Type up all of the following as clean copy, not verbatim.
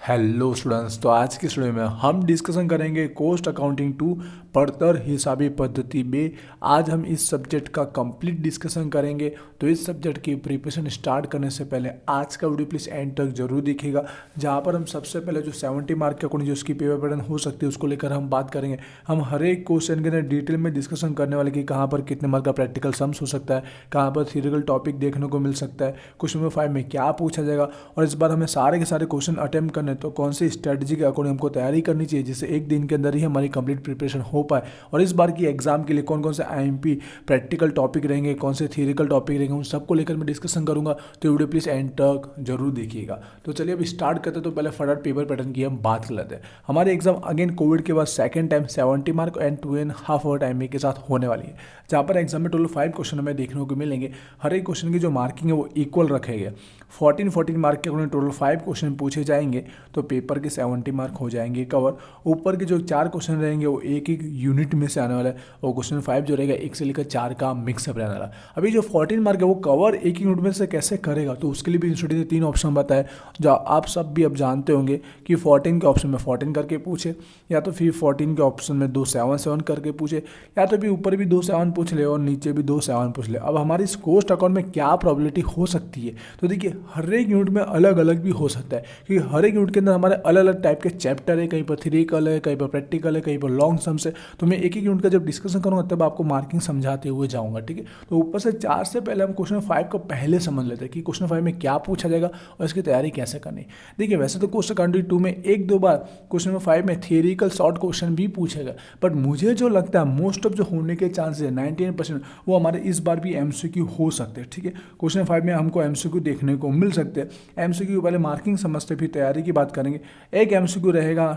Hello students, तो आज की स्टूडियो में हम डिस्कशन करेंगे कॉस्ट अकाउंटिंग 2 पढ़तर हिसाबी पद्धति में। आज हम इस सब्जेक्ट का कंप्लीट डिस्कशन करेंगे। तो इस सब्जेक्ट की प्रिपरेशन स्टार्ट करने से पहले आज का वीडियो प्लीज़ एंड तक जरूर देखिएगा, जहाँ पर हम सबसे पहले जो 70 मार्क के अकॉर्डिंग जो उसकी पेपर पैटर्न हो सकती है उसको लेकर हम बात करेंगे। हम हर एक क्वेश्चन के अंदर डिटेल में डिस्कशन करने वाले कि कहाँ पर कितने मार्क का प्रैक्टिकल सम्स हो सकता है, कहाँ पर थ्योरेटिकल टॉपिक देखने को मिल सकता है, क्वेश्चन नंबर 5 में क्या पूछा जाएगा। और इस बार हमें सारे के सारे क्वेश्चन अटेम्प्ट करने, तो कौन सी स्ट्रेटजी के अकॉर्डिंग हमको तैयारी करनी चाहिए जिससे एक दिन के अंदर ही हमारी कंप्लीट प्रिपरेशन हो पाए। और इस बार की एग्जाम के लिए कौन कौन से आईएमपी प्रैक्टिकल टॉपिक रहेंगे, कौन से थियरिकल टॉपिक रहेंगे, उन सबको लेकर मैं डिस्कशन करूंगा। तो वीडियो प्लीज एंड तक जरूर देखिएगा। तो चलिए अब स्टार्ट करते हैं। तो पहले फटाफट पेपर पैटर्न की हम बात कर लेते हैं। हमारे एग्जाम अगेन कोविड के बाद second time 70 mark and 2.5 hour time के साथ होने वाली है, जहाँ पर एग्जाम में टोटल 5 क्वेश्चन हमें देखने को मिलेंगे। हर एक क्वेश्चन की जो मार्किंग है वो इक्वल रखेंगे। 14 मार्क के अकॉर्डिंग टोटल 5 क्वेश्चन पूछे जाएंगे, तो पेपर के 70 मार्क हो जाएंगे कवर। ऊपर के जो 4 क्वेश्चन रहेंगे वो एक एक यूनिट में से आने वाला है, और क्वेश्चन 5 जो रहेगा 1 से लेकर 4 का मिक्सअप रहने वाला है। अभी जो 14 मार्क है वो कवर एक यूनिट में से कैसे करेगा, तो उसके लिए भी इंस्टीट्यूट ने 3 ऑप्शन बताए, जो आप सब भी अब जानते होंगे कि 14 के ऑप्शन में 14 करके पूछे, या तो फिर 14 के ऑप्शन में 2 7 7 करके पूछे, या तो भी ऊपर भी 2 7 पूछ ले और नीचे भी 2 7 पूछ ले। अब हमारी इस कोस्ट अकाउंट में क्या प्रॉबिलिटी हो सकती है, तो देखिए हर एक यूनिट में अलग अलग भी हो सकता है, क्योंकि हर एक यूनिट के अंदर हमारे अलग अलग टाइप के चैप्टर है, कहीं पर थ्योरेटिकल है, कहीं पर प्रैक्टिकल है, कहीं पर लॉन्ग सम्स है। तो मैं एक एक यूनिट का जब डिस्कशन करूंगा तब आपको मार्किंग समझाते हुए जाऊंगा, ठीक है। तो ऊपर से 4 से पहले हम क्वेश्चन 5 को पहले समझ लेते हैं कि क्वेश्चन 5 में क्या पूछा जाएगा और इसकी तैयारी कैसे करनी। देखिए वैसे तो क्वेश्चन अकाउंटिंग 2 में 1-2 बार क्वेश्चन नंबर 5 में थियरिकल शॉर्ट क्वेश्चन भी पूछेगा, बट मुझे जो लगता है मोस्ट ऑफ जो होने के चांसेस है 99% वो हमारे इस बार भी एमसीक्यू हो सकते हैं, ठीक है। क्वेश्चन 5 में हमको एमसीक्यू देखने को मिल सकते हैं। एमसीक्यू पहले मार्किंग समझते फिर तैयारी की बात करेंगे। एक एमसीक्यू रहेगा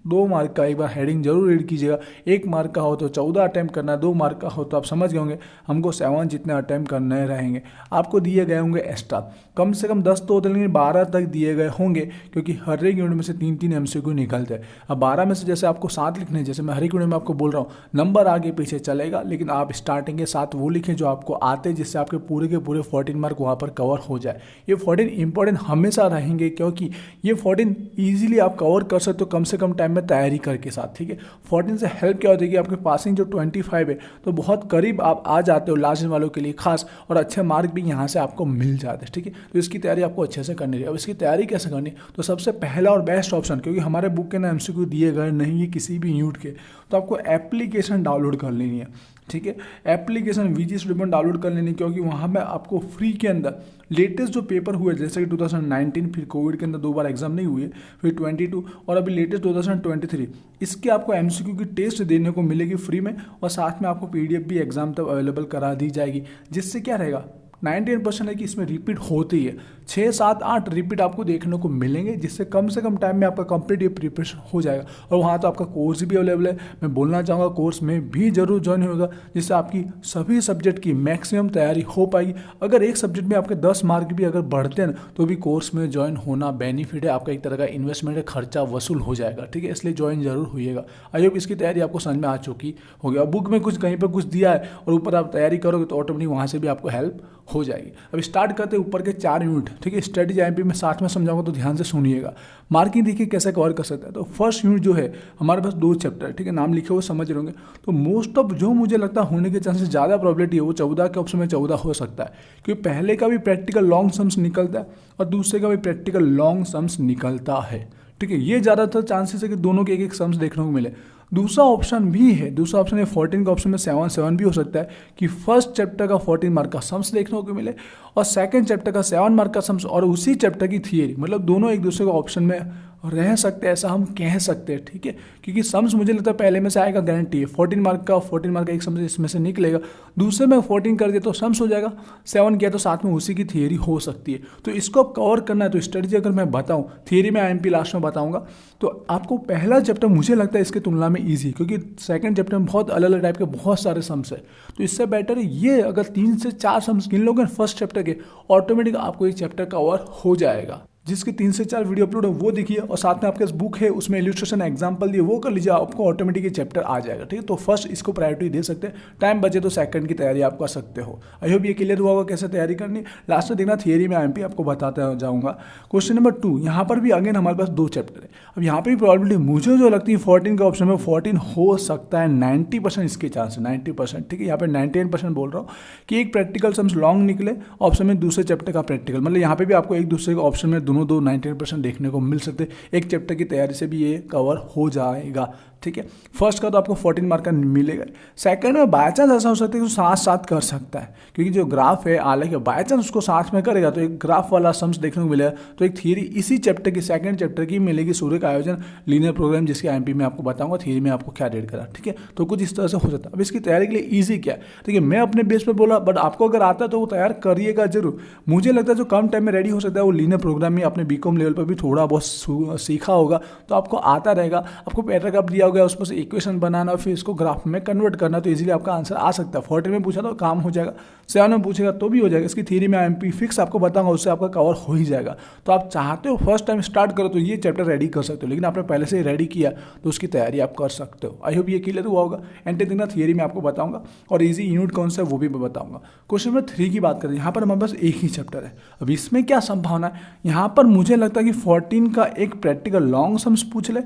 2 मार्क का, एक बार हेडिंग जरूर रीड कीजिएगा। 1 मार्क का हो तो 14 अटैम्प्ट करना है, 2 मार्क का हो तो आप समझ गए होंगे हमको 7 जितने अटैम्प्ट करने रहेंगे। आपको दिए गए होंगे एक्स्ट्रा कम से कम 10 तो होते लेकिन 12 तक दिए गए होंगे, क्योंकि हर एक यूनिट में से 3-3 एमसीक्यू निकलते हैं। अब 12 में से जैसे आपको 7 लिखने हैं, जैसे मैं हर एक यूनिट में आपको बोल रहा हूँ नंबर आगे पीछे चलेगा, लेकिन आप स्टार्टिंग के 7 वो लिखें जो आपको आते हैं, जिससे आपके पूरे के पूरे 14 मार्क वहाँ पर कवर हो जाए। ये 14 इंपॉर्टेंट हमेशा रहेंगे, क्योंकि ये 14 ईजिली आप कवर कर सकते हो कम से कम टाइम में तैयारी के साथ, ठीक है। 14 से हेल्प क्या होती है कि आपके पासिंग जो 25 है तो बहुत करीब आप आ जाते हो लास्ट वालों के लिए खास, और अच्छे मार्क भी यहाँ से आपको मिल जाते हैं, ठीक है। तो इसकी तैयारी आपको अच्छे से करनी है। अब इसकी तैयारी कैसे करनी, तो सबसे पहला और बेस्ट ऑप्शन, क्योंकि हमारे बुक के ना एमसीक्यू दिए गए नहीं है किसी भी यूनिट के, तो आपको एप्लीकेशन डाउनलोड कर लेनी है, ठीक है। एप्लीकेशन वीजी स्टूडेंट डाउनलोड कर लेनी, क्योंकि वहाँ में आपको फ्री के अंदर लेटेस्ट जो पेपर हुए, जैसे कि 2019, फिर कोविड के अंदर 2 बार एग्जाम नहीं हुए, फिर 22 और अभी लेटेस्ट 2023, इसके आपको एमसीक्यू की टेस्ट देने को मिलेगी फ्री में, और साथ में आपको पीडीएफ भी एग्जाम तक अवेलेबल करा दी जाएगी, जिससे क्या रहेगा 98% है कि इसमें रिपीट होती है। 6, 7, 8 रिपीट आपको देखने को मिलेंगे, जिससे कम से कम टाइम में आपका कंप्लीट ये प्रिपरेशन हो जाएगा। और वहाँ तो आपका कोर्स भी अवेलेबल है। मैं बोलना चाहूँगा कोर्स में भी जरूर ज्वाइन होगा, जिससे आपकी सभी सब्जेक्ट की मैक्सिमम तैयारी हो पाएगी। अगर एक सब्जेक्ट में आपके 10 मार्क भी अगर बढ़ते हैं ना, तो भी कोर्स में ज्वाइन होना बेनिफिट है, आपका एक तरह का इन्वेस्टमेंट है, खर्चा वसूल हो जाएगा, ठीक है। इसलिए ज्वाइन जरूर होइएगा। आई होप इसकी तैयारी आपको समझ में आ चुकी होगी। अब बुक में कुछ कहीं पर कुछ दिया है और ऊपर आप तैयारी करोगे तो ऑटोमेटिक वहाँ से भी आपको हेल्प हो जाएगी। अब स्टार्ट करते हैं ऊपर के 4 यूनिट, ठीक है। स्ट्रेटजी आईएमपी में साथ में समझाऊंगा, तो ध्यान से सुनिएगा। मार्किंग देखिए कैसे कवर कर सकते हैं। तो फर्स्ट यूनिट जो है हमारे पास 2 चैप्टर, ठीक है, नाम लिखे हुए समझ रहे होंगे। तो मोस्ट ऑफ जो मुझे लगता है होने के चांसेस ज़्यादा प्रॉबिलिटी है वो 14 के ऑप्शन में 14 हो सकता है, क्योंकि पहले का भी प्रैक्टिकल लॉन्ग सम्स निकलता है और दूसरे का भी प्रैक्टिकल लॉन्ग सम्स निकलता है, ठीक है। ये ज़्यादातर चांसेस है कि दोनों के एक सम्स देखने को मिले। दूसरा ऑप्शन भी है, दूसरा ऑप्शन है 14 का ऑप्शन में 7 भी हो सकता है कि फर्स्ट चैप्टर का 14 मार्क का सम्स देखने को मिले और सेकंड चैप्टर का 7 मार्क का सम्स और उसी चैप्टर की थियरी, मतलब दोनों एक दूसरे को ऑप्शन में रह सकते हैं, ऐसा हम कह सकते हैं, ठीक है। क्योंकि सम्स मुझे लगता है पहले में से आएगा, गारंटी है। 14 मार्क का एक सम्स इसमें से निकलेगा, दूसरे में 14 कर दिया तो सम्स हो जाएगा, 7 किया तो साथ में उसी की थियरी हो सकती है। तो इसको कवर करना है तो स्ट्रेटजी अगर मैं बताऊं, थियरी में आईएमपी लास्ट में बताऊंगा, तो आपको पहला चैप्टर मुझे लगता है इसके तुलना में ईजी, क्योंकि सेकंड चैप्टर में बहुत अलग अलग टाइप के बहुत सारे सम्स है। तो इससे बेटर है ये अगर 3 से 4 सम्स गिन लोगे फर्स्ट चैप्टर के, ऑटोमेटिक आपको ये चैप्टर कवर हो जाएगा। जिसकी 3 से 4 वीडियो अपलोड है वो देखिए, और साथ में आपके पास बुक है उसमें इलस्ट्रेशन एग्जांपल दिए वो कर लीजिए, आपको ऑटोमेटिक ये चैप्टर आ जाएगा। ठीक है, तो फर्स्ट इसको प्रायोरिटी दे सकते हैं, टाइम बचे तो सेकंड की तैयारी आप कर सकते हो। आई होप ये क्लियर हुआ होगा कैसे तैयारी करनी। लास्ट में देखना थियरी में आईएमपी आपको बताता जाऊँगा। क्वेश्चन नंबर 2, यहाँ पर भी अगेन हमारे पास 2 चैप्टर है। अब यहाँ पर भी प्रॉबिलिटी मुझे जो लगती है 14 का ऑप्शन में 14 हो सकता है, 90% इसके चांस है, 90%। ठीक है, यहाँ पर 98% बोल रहा हूँ कि एक प्रैक्टिकल सम्स लॉन्ग निकले ऑप्शन में, दूसरे चैप्टर का प्रैक्टिकल, मतलब यहाँ पे भी आपको एक दूसरे के ऑप्शन में दोनों 98% देखने को मिल सकते हैं। एक चैप्टर की तैयारी से भी ये कवर हो जाएगा। ठीक है, फर्स्ट का तो आपको 14 मार्क का मिलेगा। सेकंड में बाय चांस ऐसा हो सकता है कि साथ साथ कर सकता है, क्योंकि जो ग्राफ है हालांकि बाय चांस उसको साथ में करेगा तो एक ग्राफ वाला सम्स देखने को मिलेगा, तो एक थियरी इसी चैप्टर की सेकंड चैप्टर की मिलेगी, सूर्य का आयोजन लीनियर प्रोग्राम, जिसके आईएमपी में आपको बताऊंगा थियरी में आपको क्या रेड करा। ठीक है, तो कुछ इस तरह से हो जाता है। अब इसकी तैयारी के लिए ईजी क्या है, ठीक है, मैं अपने बेस पर बोला, बट आपको अगर आता है तो वो तैयार करिएगा जरूर। मुझे लगता है जो कम टाइम में रेडी हो सकता है वो लीनियर प्रोग्राम में अपने बीकॉम लेवल पर भी थोड़ा बहुत सीखा होगा, तो आपको आता रहेगा। आपको पैराग्राफ दिया होगा, उसमें से इक्वेशन बनाना और फिर इसको ग्राफ में कन्वर्ट करना, तो इजीली आपका आंसर आ सकता है। 14 में पूछा तो काम हो जाएगा, 7 में पूछेगा तो भी हो जाएगा। इसकी थ्योरी में आईएमपी फिक्स आपको बताऊंगा, उससे आपका कवर हो ही जाएगा। तो आप चाहते हो फर्स्ट टाइम स्टार्ट करो तो ये चैप्टर रेडी कर सकते हो, लेकिन आपने पहले से ही रेडी किया तो उसकी तैयारी आप कर सकते हो। आई होप ये क्लियर हुआ होगा। एंड देखना थियरी में आपको बताऊंगा और इजी यूनिट कौन सा है वो भी मैं बताऊंगा। क्वेश्चन नंबर 3 की बात करें, यहाँ पर हमारे पास एक ही चैप्टर है। अब इसमें क्या संभावना है, यहाँ पर मुझे लगता है कि 14 का एक प्रैक्टिकल लॉन्ग सम्स पूछ ले,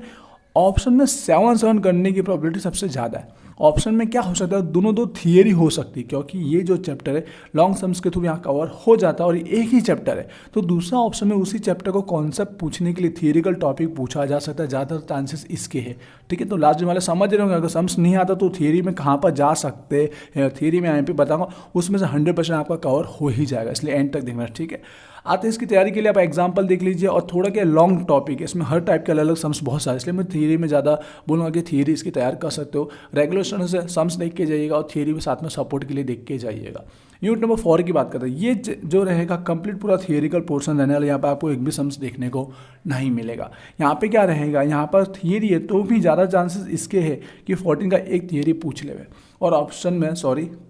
ऑप्शन में 7 करने की प्रोबेबिलिटी सबसे ज़्यादा है। ऑप्शन में क्या हो सकता है, दोनों दो थियरी हो सकती है, क्योंकि ये जो चैप्टर है लॉन्ग सम्स के थ्रू यहाँ कवर हो जाता है और एक ही चैप्टर है, तो दूसरा ऑप्शन में उसी चैप्टर को कॉन्सेप्ट पूछने के लिए थियरिकल टॉपिक पूछा जा सकता है, ज़्यादातर चांसेस इसके हैं। ठीक है, तो लास्ट वाले समझ रहे होंगे, अगर सम्स नहीं आता तो थियरी में कहाँ पर जा सकते हैं, थियरी में आईएमपी बताऊंगा, उसमें से 100% आपका कवर हो ही जाएगा, इसलिए एंड तक देखना। ठीक है, आते हैं इसकी तैयारी के लिए आप एग्जांपल देख लीजिए, और थोड़ा क्या लॉन्ग टॉपिक है, इसमें हर टाइप के अलग अलग सम्स बहुत सारे, इसलिए मैं थियरी में ज़्यादा बोलूँगा कि थियरी इसकी तैयार कर सकते हो। रेगुलर स्टूडेंट से सम्स देख के जाइएगा और थियरी में साथ में सपोर्ट के लिए देख के जाइएगा। यूनिट नंबर 4 की बात करते हैं, ये जो रहेगा कंप्लीट पूरा थियरिकल पोर्शन रहने वाला, यहाँ पर आपको एक भी सम्स देखने को नहीं मिलेगा। यहाँ पे क्या रहेगा, यहाँ पर थियरी है तो भी ज़्यादा चांसेस इसके हैं कि 14 का एक थियरी पूछ ले और ऑप्शन में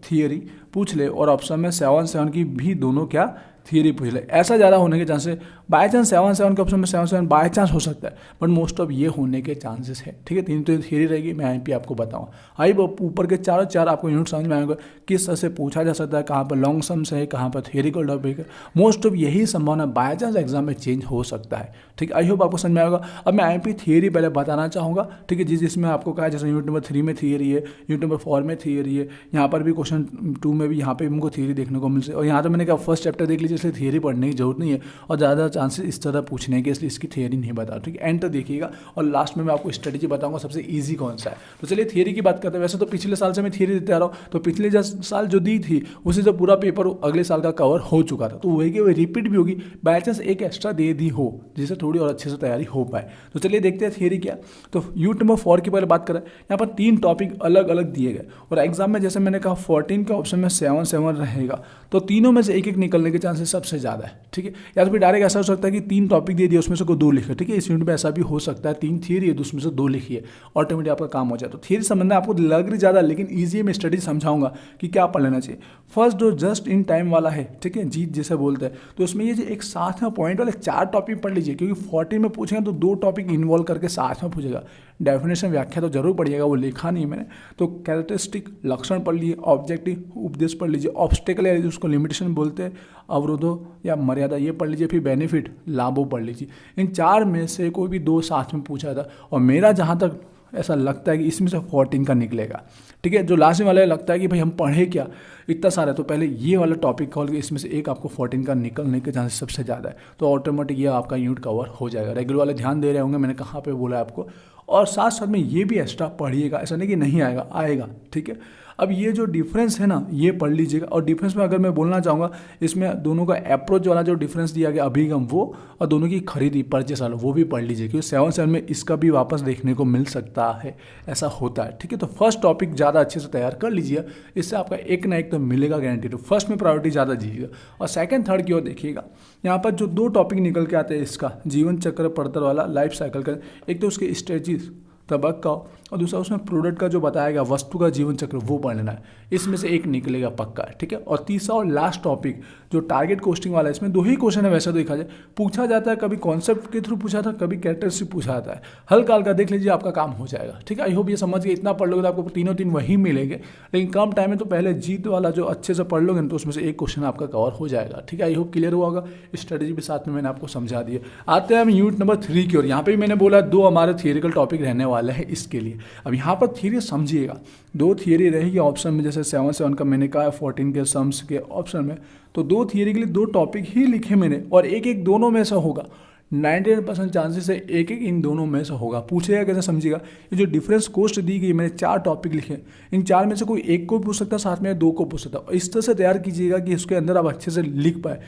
थियरी पूछ ले और ऑप्शन में 7 की भी दोनों क्या थियरी पूछ ले, ऐसा ज़्यादा होने के चांसेस। बाय चांस 7 के ऑप्शन में 7 बाय चांस हो सकता है, बट मोस्ट ऑफ ये होने के चांसेस है। ठीक है, 3 तो थियरी रहेगी, मैं आईएमपी आपको बताऊँ। आई ऊपर के चार आपको यूनिट समझ में आएगा किस तरह से पूछा जा सकता है, कहाँ पर लॉन्ग सम्स है, कहाँ पर थियरिकल टॉपिक है। मोस्ट ऑफ यही संभावना बाय चांस एग्जाम में चेंज हो सकता है। ठीक है, आई होप आपको समझ में आएगा। अब मैं आईएमपी थियरी पहले बताना चाहूँगा। ठीक है, जिसमें आपको कहा जैसे यूनिट नंबर 3 में थियरी है, यूनिट नंबर 4 में थियरी है, यहाँ पर भी क्वेश्चन 2 में भी यहाँ पे हमको थियरी देखने को मिल सकती है। और यहाँ तो मैंने कहा फर्स्ट चैप्टर देख लीजिए, इसलिए थियरी पढ़ने की जरूरत नहीं है और ज़्यादा चांसेस इस तरह पूछने के, इसलिए इसकी थियरी नहीं बता। ठीक है, एंड तक देखिएगा और लास्ट में मैं आपको स्ट्रेटेजी बताऊंगा सबसे इजी कौन सा है। तो चलिए थियरी की बात करते हैं। वैसे तो पिछले साल से मैं थियरी देते आ रहा हूँ, तो पिछले साल जो दी थी उसी से पूरा पेपर अगले साल का कवर हो चुका था, तो वही कि वही रिपीट भी होगी, बाय चांस एक एक्स्ट्रा दे दी हो जिससे थोड़ी और अच्छे से तैयारी हो पाए। तो चलिए देखते हैं थियरी क्या। तो यूनिट नंबर 4 की पहले बात करें, यहाँ पर 3 टॉपिक अलग अलग दिए गए और एग्जाम में जैसे मैंने कहा 14 के ऑप्शन में 7 रहेगा, तो तीनों में से एक एक निकलने के चांसेस सबसे ज़्यादा है। ठीक है, या तो फिर डायरेक्ट ऐसा हो सकता है कि 3 टॉपिक दे दिए उसमें से कोई 2 लिखे। ठीक है, इस यूनिट में ऐसा भी हो सकता है 3 थियरी है तो उसमें से 2 लिखिए, ऑटोमेटिक आपका काम हो जाए। तो थियरी समझना आपको लग रही ज़्यादा, लेकिन ईजी मैं स्टडी समझाऊंगा कि क्या पढ़ लेना चाहिए। फर्स्ट जो जस्ट इन टाइम वाला है, ठीक है, जीत जिसे बोलते हैं, तो उसमें ये जो एक साथ में पॉइंट वाले 4 टॉपिक पढ़ लीजिए, क्योंकि 14 में पूछेंगे तो 2 टॉपिक इन्वॉल्व करके साथ में पूछेगा। डेफिनेशन व्याख्या तो जरूर पढ़िएगा, वो लिखा नहीं मैंने, तो कैरेक्टरिस्टिक लक्षण पढ़ लीजिए, ऑब्जेक्टिव उपदेश पढ़ लीजिए, ऑब्स्टेकल है उसको लिमिटेशन बोलते हैं, अवरोधों या मर्यादा ये पढ़ लीजिए, फिर बेनिफिट लाभों पढ़ लीजिए। इन 4 में से कोई भी 2 साथ में पूछा था और मेरा जहाँ तक ऐसा लगता है कि इसमें से 14 का निकलेगा। ठीक है, जो लास्ट में वाला लगता है कि भाई हम पढ़े क्या इतना सारा, तो पहले ये वाला टॉपिक कॉल के इसमें से एक आपको 14 का निकलने के चांसेस सबसे ज़्यादा है, तो ऑटोमेटिक ये आपका यूनिट कवर हो जाएगा। रेगुलर वाले ध्यान दे रहे होंगे मैंने कहाँ पे बोला आपको, और साथ साथ में ये भी एक्स्ट्रा पढ़िएगा, ऐसा नहीं कि नहीं आएगा, आएगा। ठीक है, अब ये जो डिफरेंस है ना ये पढ़ लीजिएगा। और डिफरेंस में अगर मैं बोलना चाहूँगा, इसमें दोनों का अप्रोच वाला जो डिफरेंस दिया गया अभिगम वो, और दोनों की खरीदी परचेस वाला वो भी पढ़ लीजिए, क्योंकि 7 में इसका भी वापस देखने को मिल सकता है, ऐसा होता है। ठीक है, तो फर्स्ट टॉपिक ज़्यादा अच्छे से तैयार कर लीजिए, इससे आपका एक ना एक तो मिलेगा गारंटी। तो फर्स्ट में प्रायोरिटी ज़्यादा दीजिएगा और सेकंड थर्ड की ओर देखिएगा। यहाँ पर जो 2 टॉपिक निकल के आते हैं इसका जीवन चक्र पड़तर वाला, लाइफ साइकिल का, एक तो उसके स्ट्रेटजीज तबक का, और दूसरा उसमें प्रोडक्ट का जो बताया गया वस्तु का जीवन चक्र वो पढ़ लेना है। इसमें से एक निकलेगा पक्का, ठीक है। और तीसरा और लास्ट टॉपिक जो टारगेट कोस्टिंग वाला है, इसमें 2 ही क्वेश्चन है वैसे तो देखा जाए, पूछा जाता है कभी कॉन्सेप्ट के थ्रू पूछा था, कभी कैरेक्टरिस्टिक पूछा जाता है। हल्का हल्का देख लीजिए, आपका काम हो जाएगा, ठीक है। आई होप ये समझ गए, इतना पढ़ लोगे तो आपको तीन वही मिलेंगे, लेकिन कम टाइम में तो पहले जीत वाला जो अच्छे से पढ़ लोगे तो उसमें से एक क्वेश्चन आपका कवर हो जाएगा, ठीक है। आई होप क्लियर हुआ होगा, स्ट्रेटेजी भी साथ में मैंने आपको समझा दिया। आते हैं हम यूनिट नंबर 3 की ओर। यहाँ पे भी मैंने बोला 2 हमारे थियरिकल टॉपिक रहने वाले हैं इसके लिए। अब यहाँ पर थियरी समझिएगा, 2 थियरी रहेगी ऑप्शन में, जैसे 7 का मैंने कहा 14 के सम्स के ऑप्शन में, तो 2 थियरी के लिए 2 टॉपिक ही लिखे मैंने, और एक दोनों में से होगा। 99% चांसेस है एक इन दोनों में से होगा। पूछेगा कैसे समझिएगा, ये जो डिफरेंस कोस्ट दी गई, मैंने 4 टॉपिक लिखे, इन 4 में से कोई एक को पूछ सकता है, साथ में 2 को पूछ सकता है। इस तरह से तैयार कीजिएगा कि उसके अंदर आप अच्छे से लिख पाए।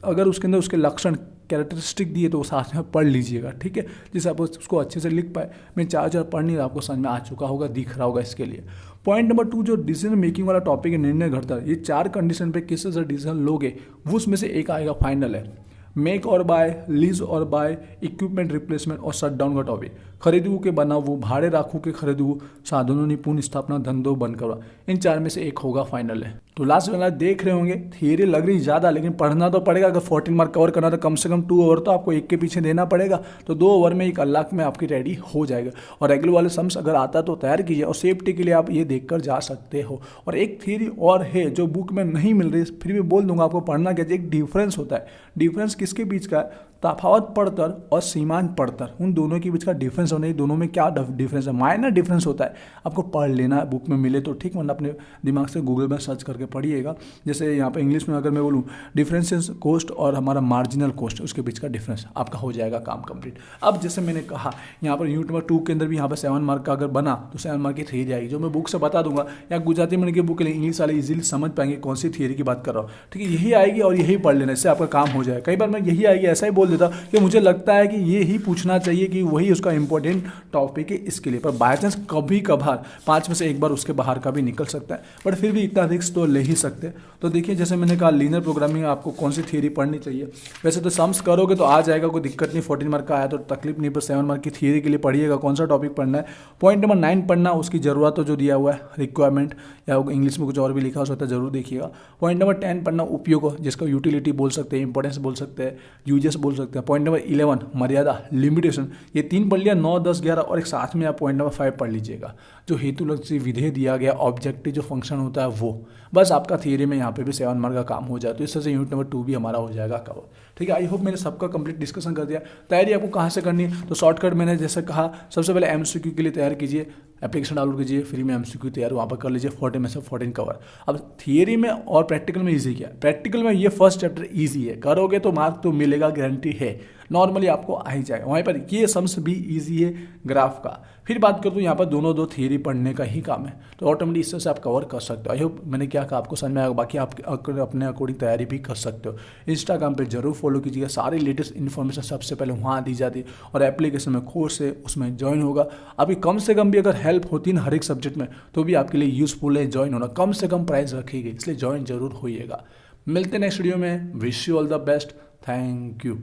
अगर उसके अंदर उसके लक्षण कैरेक्टरिस्टिक दिए तो वो साथ में पढ़ लीजिएगा, ठीक है, जिससे आप उसको अच्छे से लिख पाए। मैं 4 पढ़ नहीं रहा, आपको समझ में आ चुका होगा, दिख रहा होगा इसके लिए। पॉइंट नंबर 2 जो डिसीजन मेकिंग वाला टॉपिक है, निर्णय घड़ता है, ये 4 कंडीशन पे किससे से डिसीजन लोगे, वो उसमें से एक आएगा फाइनल है। मेक और बाय, लीज और बाय, इक्विपमेंट रिप्लेसमेंट और शट डाउन का टॉपिक, खरीदू के बनावू, भाड़े राखू के खरीदू, साधनों की पुनः स्थापना, धंधो बंद करवा, इन 4 में से एक होगा फाइनल है। तो लास्ट वाला देख रहे होंगे, थियरी लग रही ज़्यादा, लेकिन पढ़ना तो पड़ेगा। अगर 14 मार्क कवर करना तो कम से कम 2 ओवर तो आपको एक के पीछे देना पड़ेगा, तो 2 ओवर में 1 लाख में आपकी रेडी हो जाएगा। और रेगुलर वाले सम्स अगर आता तो तैयार कीजिए, और सेफ्टी के लिए आप ये देखकर जा सकते हो। और एक थियरी और है जो बुक में नहीं मिल रही, फिर भी बोल दूंगा आपको पढ़ना क्या। एक डिफरेंस होता है, डिफरेंस किसके बीच का है, तफावत पड़तर और सीमांत पड़तर, उन दोनों के बीच का डिफरेंस होने, दोनों में क्या डिफरेंस है, माइनर डिफरेंस होता है। आपको पढ़ लेना है, बुक में मिले तो ठीक, वरना अपने दिमाग से गूगल में सर्च करके पढ़िएगा। जैसे यहाँ पे इंग्लिश में अगर मैं बोलूँ डिफरेंसेस कोस्ट और हमारा मार्जिनल कोस्ट, उसके बीच का डिफरेंस, आपका हो जाएगा काम कंप्लीट। अब जैसे मैंने कहा यहाँ पर यूनिट नंबर 2 के अंदर भी यहाँ पर 7 मार्क का अगर बना तो 7 मार्क की थियरी आएगी, जो मैं बुक से बता दूंगा, या गुजराती मीडियम की बुक के लिए इंग्लिश वाले इजीली समझ पाएंगे कौन सी थियरी की बात कर रहा हूँ, ठीक है। यही आएगी और यही पढ़ लेना, इससे आपका काम हो जाएगा। कई बार मैं यही आएगी ऐसा ही बोल देता कि मुझे लगता है कि ये ही पूछना चाहिए, कि वही उसका इंपॉर्टेंट टॉपिक है इसके लिए, पर बाय चांस कभी कभार 5 में से 1 बार उसके बाहर का भी निकल सकता है, बट फिर भी इतना रिस्क तो ले ही सकते हैं। तो देखिए जैसे मैंने कहा लीनियर प्रोग्रामिंग आपको कौन सी थियरी पढ़नी चाहिए, वैसे तो सम्स करोगे तो आ जाएगा, कोई दिक्कत नहीं। 14 मार्क का आया तो तकलीफ नहीं, पर 7 मार्क की थियरी के लिए पढ़िएगा कौन सा टॉपिक पढ़ना है। पॉइंट नंबर 9 पढ़ना, उसकी ज़रूरत तो जो दिया हुआ है रिक्वायरमेंट, या इंग्लिश में कुछ और भी लिखा हो सकता है, जरूर देखिएगा। पॉइंट नंबर 10 पढ़ना उपयोग, जिसका यूटिलिटी बोल सकते हैं, इंपॉर्टेंस बोल सकते हैं, यूजेस बोल सकते हैं। पॉइंट नंबर 11 मर्यादा, लिमिटेशन, ये 3 पढ़ लिया, 9, 10, 11, और एक साथ में आप पॉइंट नंबर 5 पढ़ लीजिएगा, जो हेतुलक्षी विधेय दिया गया, ऑब्जेक्टिव जो फंक्शन होता है वो। बस आपका थियरी में यहाँ पे भी 7 मार्क का काम हो जाए, तो इस तरह से यूनिट नंबर 2 भी हमारा हो जाएगा कवर, ठीक है। आई होप मैंने सबका कंप्लीट डिस्कशन कर दिया। तैयारी आपको कहाँ से करनी है, तो शॉर्टकट मैंने जैसे कहा, सबसे पहले एमसीक्यू के लिए तैयार कीजिए, एप्लीकेशन डाउनलोड कीजिए, फ्री में एमसीक्यू तैयार वहाँ पर कर लीजिए, 14 में से 14 कवर। अब थियरी में और प्रैक्टिकल में ईजी क्या है, प्रैक्टिकल में ये फर्स्ट चैप्टर ईजी है, करोगे तो मार्क तो मिलेगा, गारंटी है, नॉर्मली आपको आ ही जाएगा। वहीं पर ये सम्स भी ईजी है ग्राफ का। फिर बात करूँ तो यहाँ पर दोनों 2 थियरी पढ़ने का ही काम है, तो ऑटोमेटिक इस तरह से आप कवर कर सकते हो। आई होप मैंने क्या कहा आपको समझ में आएगा, बाकी आप अपने अकॉर्डिंग तैयारी भी कर सकते हो। इंस्टाग्राम पे जरूर फॉलो कीजिएगा, सारी लेटेस्ट इन्फॉर्मेशन सबसे पहले वहाँ दी जाती है, और एप्लीकेशन में कोर्स है उसमें ज्वाइन होगा। अभी कम से कम भी अगर हेल्प होती है हर एक सब्जेक्ट में, तो भी आपके लिए यूजफुल है ज्वाइन होना, कम से कम प्राइस रखी गई, इसलिए ज्वाइन जरूर होइएगा। मिलते हैं नेक्स्ट वीडियो में, wish you all the best, thank you.